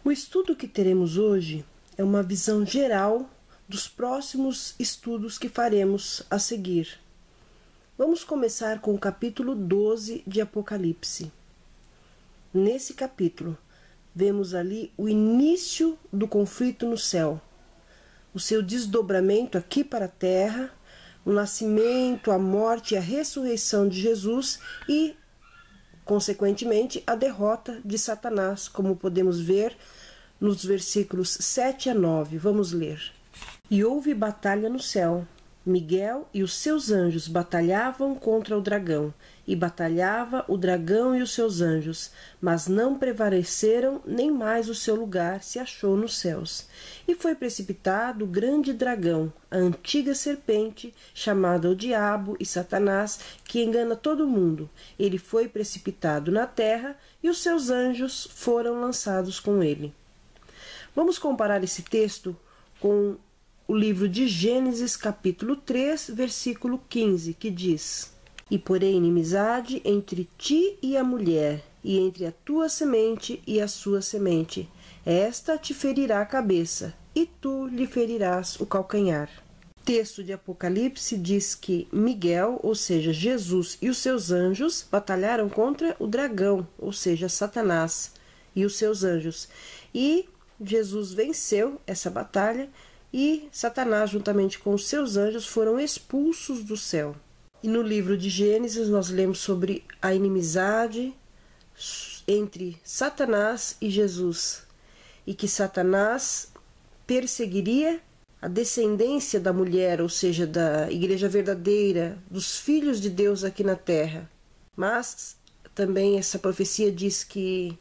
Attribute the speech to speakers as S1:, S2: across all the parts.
S1: O estudo que teremos hoje é uma visão geral dos próximos estudos que faremos a seguir. Vamos começar com o capítulo 12 de Apocalipse. Nesse capítulo, vemos ali o início do conflito no céu, o seu desdobramento aqui para a terra, o nascimento, a morte e a ressurreição de Jesus e, consequentemente, a derrota de Satanás, como podemos ver nos versículos 7 a 9. Vamos ler. E houve batalha no céu. Miguel e os seus anjos batalhavam contra o dragão, e batalhava o dragão e os seus anjos, mas não prevaleceram, nem mais o seu lugar se achou nos céus. E foi precipitado o grande dragão, a antiga serpente, chamada o Diabo e Satanás, que engana todo mundo. Ele foi precipitado na terra, e os seus anjos foram lançados com ele. Vamos comparar esse texto com o livro de Gênesis, capítulo 3, versículo 15, que diz: E porém inimizade entre ti e a mulher, e entre a tua semente e a sua semente. Esta te ferirá a cabeça, e tu lhe ferirás o calcanhar. O texto de Apocalipse diz que Miguel, ou seja, Jesus e os seus anjos, batalharam contra o dragão, ou seja, Satanás e os seus anjos. E Jesus venceu essa batalha, e Satanás, juntamente com os seus anjos, foram expulsos do céu. E no livro de Gênesis nós lemos sobre a inimizade entre Satanás e Jesus, e que Satanás perseguiria a descendência da mulher, ou seja, da igreja verdadeira, dos filhos de Deus aqui na terra. Mas também essa profecia diz que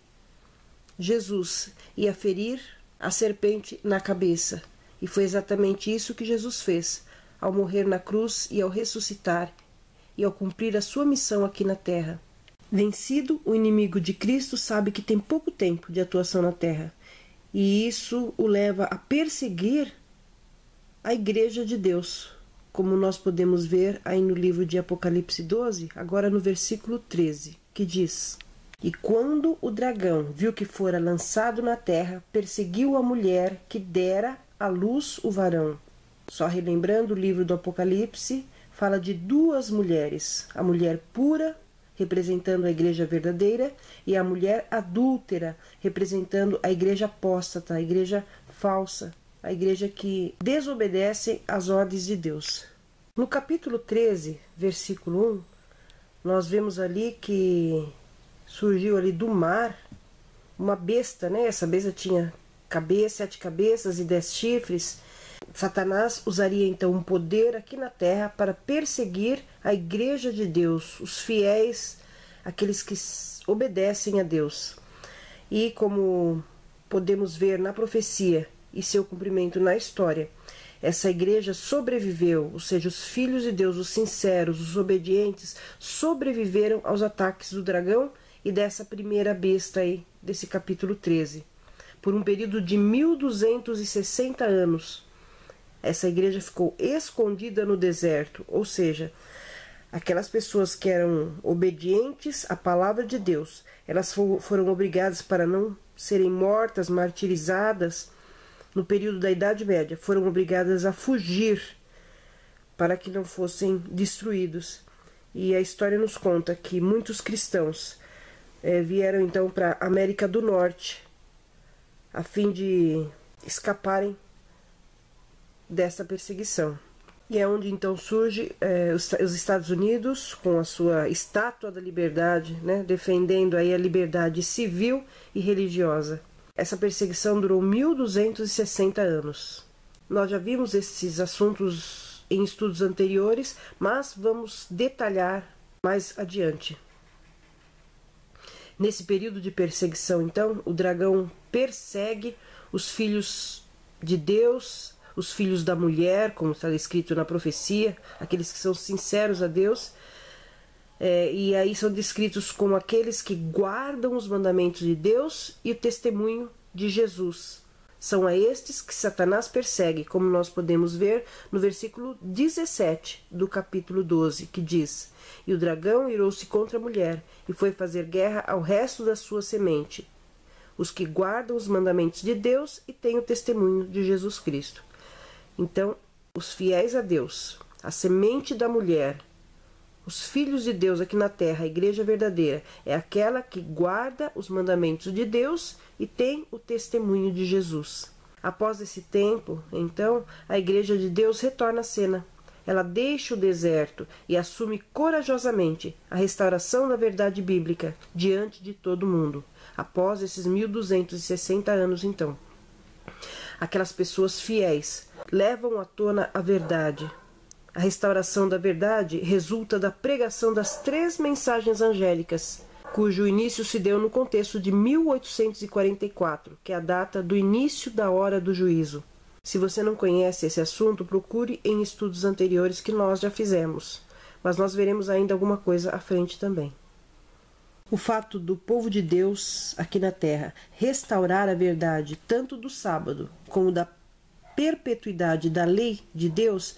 S1: Jesus ia ferir a serpente na cabeça. E foi exatamente isso que Jesus fez, ao morrer na cruz e ao ressuscitar, e ao cumprir a sua missão aqui na terra. Vencido, o inimigo de Cristo sabe que tem pouco tempo de atuação na terra, e isso o leva a perseguir a igreja de Deus, como nós podemos ver aí no livro de Apocalipse 12, agora no versículo 13, que diz: E quando o dragão viu que fora lançado na terra, perseguiu a mulher que dera à luz o varão. Só relembrando, o livro do Apocalipse fala de duas mulheres, a mulher pura, representando a igreja verdadeira, e a mulher adúltera, representando a igreja apóstata, a igreja falsa, a igreja que desobedece às ordens de Deus. No capítulo 13, versículo 1, nós vemos ali que surgiu ali do mar uma besta, né? Essa besta tinha 7 cabeças e 10 chifres. Satanás usaria então um poder aqui na terra para perseguir a igreja de Deus, os fiéis, aqueles que obedecem a Deus. E como podemos ver na profecia e seu cumprimento na história, essa igreja sobreviveu, ou seja, os filhos de Deus, os sinceros, os obedientes, sobreviveram aos ataques do dragão e dessa primeira besta aí, desse capítulo 13. Por um período de 1260 anos, essa igreja ficou escondida no deserto, ou seja, aquelas pessoas que eram obedientes à palavra de Deus, elas foram obrigadas, para não serem mortas, martirizadas, no período da Idade Média, foram obrigadas a fugir para que não fossem destruídos. E a história nos conta que muitos cristãos vieram então para a América do Norte, a fim de escaparem dessa perseguição. E é onde então surge os Estados Unidos com a sua Estátua da Liberdade, né, defendendo aí a liberdade civil e religiosa. Essa perseguição durou 1260 anos. Nós já vimos esses assuntos em estudos anteriores, mas vamos detalhar mais adiante. Nesse período de perseguição, então, o dragão persegue os filhos de Deus, os filhos da mulher, como está escrito na profecia, aqueles que são sinceros a Deus, e aí são descritos como aqueles que guardam os mandamentos de Deus e o testemunho de Jesus. São a estes que Satanás persegue, como nós podemos ver no versículo 17 do capítulo 12, que diz: E o dragão irou-se contra a mulher, e foi fazer guerra ao resto da sua semente, os que guardam os mandamentos de Deus e têm o testemunho de Jesus Cristo. Então, os fiéis a Deus, a semente da mulher, os filhos de Deus aqui na terra, a igreja verdadeira, é aquela que guarda os mandamentos de Deus e tem o testemunho de Jesus. Após esse tempo, então, a igreja de Deus retorna à cena. Ela deixa o deserto e assume corajosamente a restauração da verdade bíblica diante de todo mundo. Após esses 1260 anos, então, aquelas pessoas fiéis levam à tona a verdade. A restauração da verdade resulta da pregação das 3 mensagens angélicas, cujo início se deu no contexto de 1844, que é a data do início da hora do juízo. Se você não conhece esse assunto, procure em estudos anteriores que nós já fizemos, mas nós veremos ainda alguma coisa à frente também. O fato do povo de Deus aqui na terra restaurar a verdade tanto do sábado como da perpetuidade da lei de Deus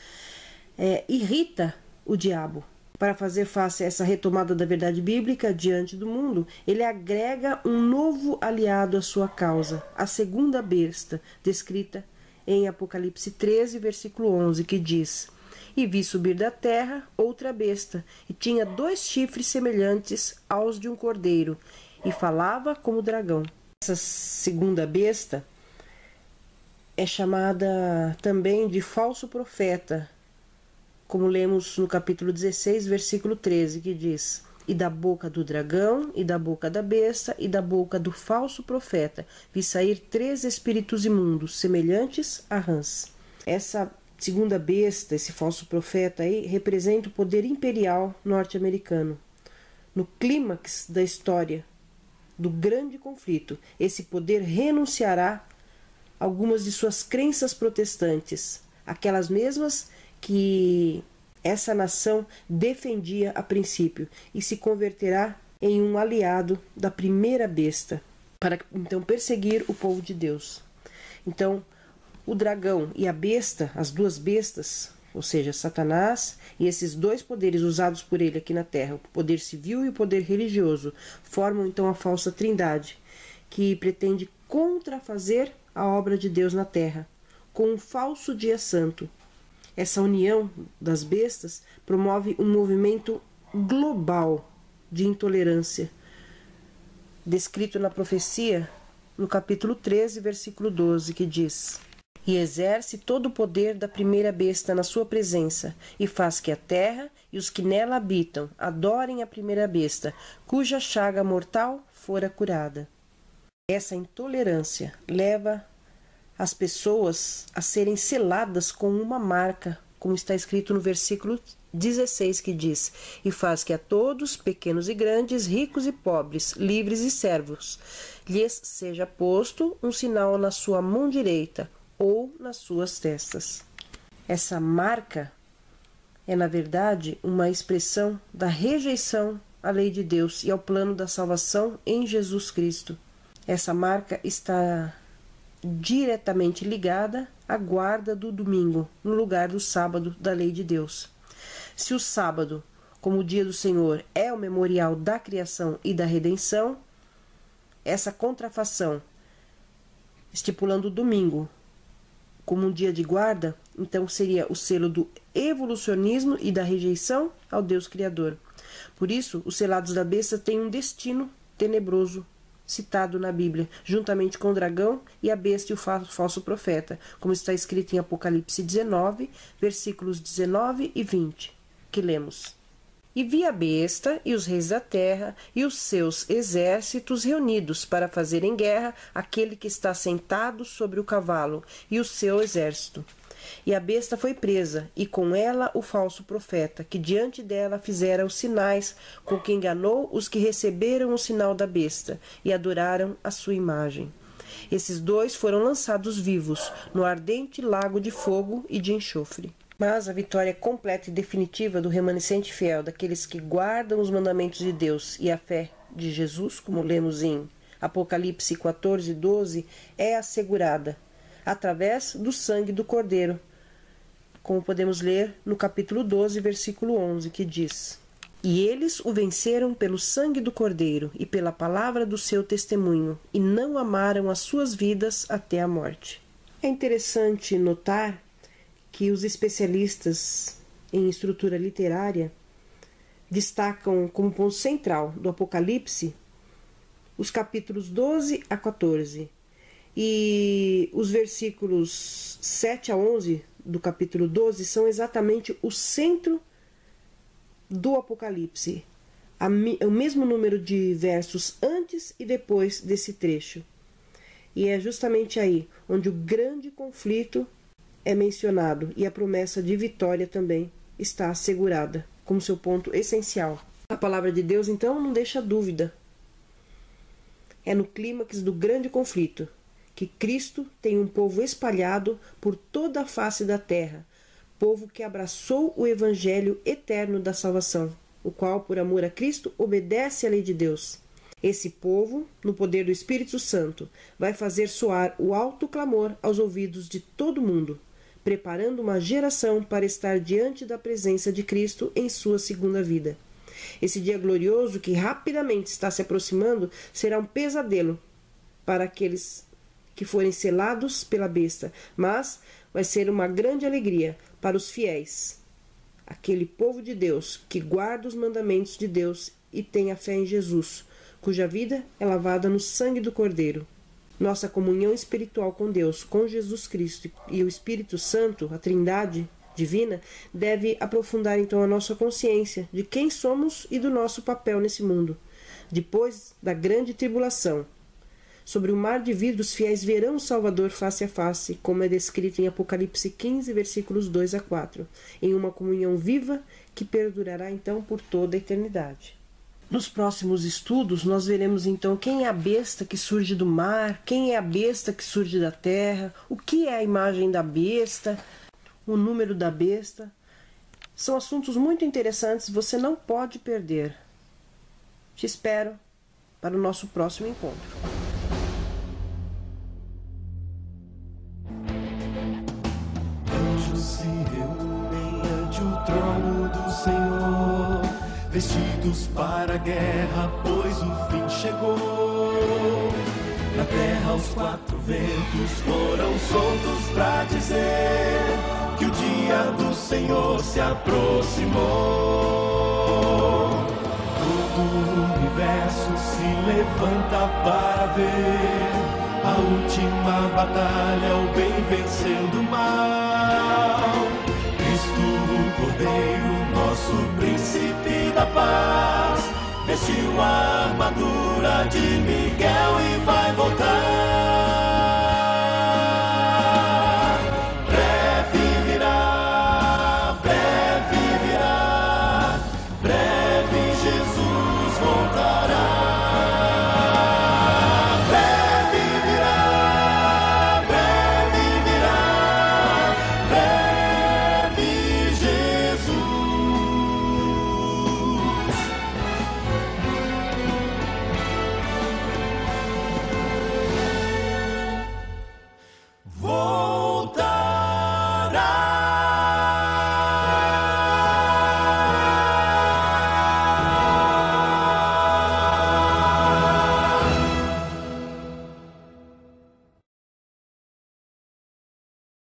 S1: irrita o diabo. Para fazer face a essa retomada da verdade bíblica diante do mundo, ele agrega um novo aliado à sua causa, a segunda besta, descrita em Apocalipse 13, versículo 11, que diz: E vi subir da terra outra besta, e tinha 2 chifres semelhantes aos de um cordeiro, e falava como dragão. Essa segunda besta é chamada também de falso profeta, como lemos no capítulo 16, versículo 13, que diz: E da boca do dragão, e da boca da besta, e da boca do falso profeta, vi sair 3 espíritos imundos, semelhantes a rãs. Essa segunda besta, esse falso profeta aí, representa o poder imperial norte-americano. No clímax da história do grande conflito, esse poder renunciará a algumas de suas crenças protestantes, aquelas mesmas que essa nação defendia a princípio, e se converterá em um aliado da primeira besta, para então perseguir o povo de Deus. Então, o dragão e a besta, as 2 bestas, ou seja, Satanás e esses 2 poderes usados por ele aqui na terra, o poder civil e o poder religioso, formam então a falsa trindade, que pretende contrafazer a obra de Deus na terra, com um falso dia santo. Essa união das bestas promove um movimento global de intolerância, descrito na profecia, no capítulo 13, versículo 12, que diz: E exerce todo o poder da primeira besta na sua presença, e faz que a terra e os que nela habitam adorem a primeira besta, cuja chaga mortal fora curada. Essa intolerância leva as pessoas a serem seladas com uma marca, como está escrito no versículo 16, que diz: E faz que a todos, pequenos e grandes, ricos e pobres, livres e servos, lhes seja posto um sinal na sua mão direita ou nas suas testas. Essa marca é, na verdade, uma expressão da rejeição à lei de Deus e ao plano da salvação em Jesus Cristo. Essa marca está diretamente ligada à guarda do domingo, no lugar do sábado da lei de Deus. Se o sábado, como o dia do Senhor, é o memorial da criação e da redenção, essa contrafação, estipulando o domingo como um dia de guarda, então seria o selo do evolucionismo e da rejeição ao Deus Criador. Por isso, os selados da besta têm um destino tenebroso, citado na Bíblia, juntamente com o dragão e a besta e o falso profeta, como está escrito em Apocalipse 19, versículos 19 e 20, que lemos: E vi a besta e os reis da terra e os seus exércitos reunidos para fazerem guerra àquele que está sentado sobre o cavalo e o seu exército. E a besta foi presa, e com ela o falso profeta, que diante dela fizera os sinais, com que enganou os que receberam o sinal da besta, e adoraram a sua imagem. Esses 2 foram lançados vivos, no ardente lago de fogo e de enxofre. Mas a vitória completa e definitiva do remanescente fiel, daqueles que guardam os mandamentos de Deus e a fé de Jesus, como lemos em Apocalipse 14, 12, é assegurada através do sangue do Cordeiro, como podemos ler no capítulo 12, versículo 11, que diz: E eles o venceram pelo sangue do Cordeiro e pela palavra do seu testemunho, e não amaram as suas vidas até a morte. É interessante notar que os especialistas em estrutura literária destacam como ponto central do Apocalipse os capítulos 12 a 14 e os versículos 7 a 11 do capítulo 12 são exatamente o centro do Apocalipse, o mesmo número de versos antes e depois desse trecho. E é justamente aí onde o grande conflito é mencionado e a promessa de vitória também está assegurada como seu ponto essencial. A palavra de Deus, então, não deixa dúvida. É no clímax do grande conflito que Cristo tem um povo espalhado por toda a face da terra, povo que abraçou o evangelho eterno da salvação, o qual, por amor a Cristo, obedece à lei de Deus. Esse povo, no poder do Espírito Santo, vai fazer soar o alto clamor aos ouvidos de todo mundo, preparando uma geração para estar diante da presença de Cristo em sua segunda vida. Esse dia glorioso que rapidamente está se aproximando será um pesadelo para aqueles que forem selados pela besta, mas vai ser uma grande alegria para os fiéis, aquele povo de Deus que guarda os mandamentos de Deus e tem a fé em Jesus, cuja vida é lavada no sangue do Cordeiro. Nossa comunhão espiritual com Deus, com Jesus Cristo e o Espírito Santo, a Trindade divina, deve aprofundar então a nossa consciência de quem somos e do nosso papel nesse mundo. Depois da grande tribulação, sobre o mar de vidro, os fiéis verão o Salvador face a face, como é descrito em Apocalipse 15, versículos 2 a 4, em uma comunhão viva que perdurará então por toda a eternidade. Nos próximos estudos, nós veremos então quem é a besta que surge do mar, quem é a besta que surge da terra, o que é a imagem da besta, o número da besta. São assuntos muito interessantes, você não pode perder. Te espero para o nosso próximo encontro.
S2: Anjos se reúnem ante o trono do Senhor, vestidos para a guerra, pois o fim chegou. Na terra os quatro ventos foram soltos para dizer que o dia do Senhor se aproximou. Todo o universo se levanta para ver a última batalha, o bem vencendo o mal. Cristo, o Cordeiro, nosso príncipe da paz, vestiu a armadura de Miguel e vai voltar.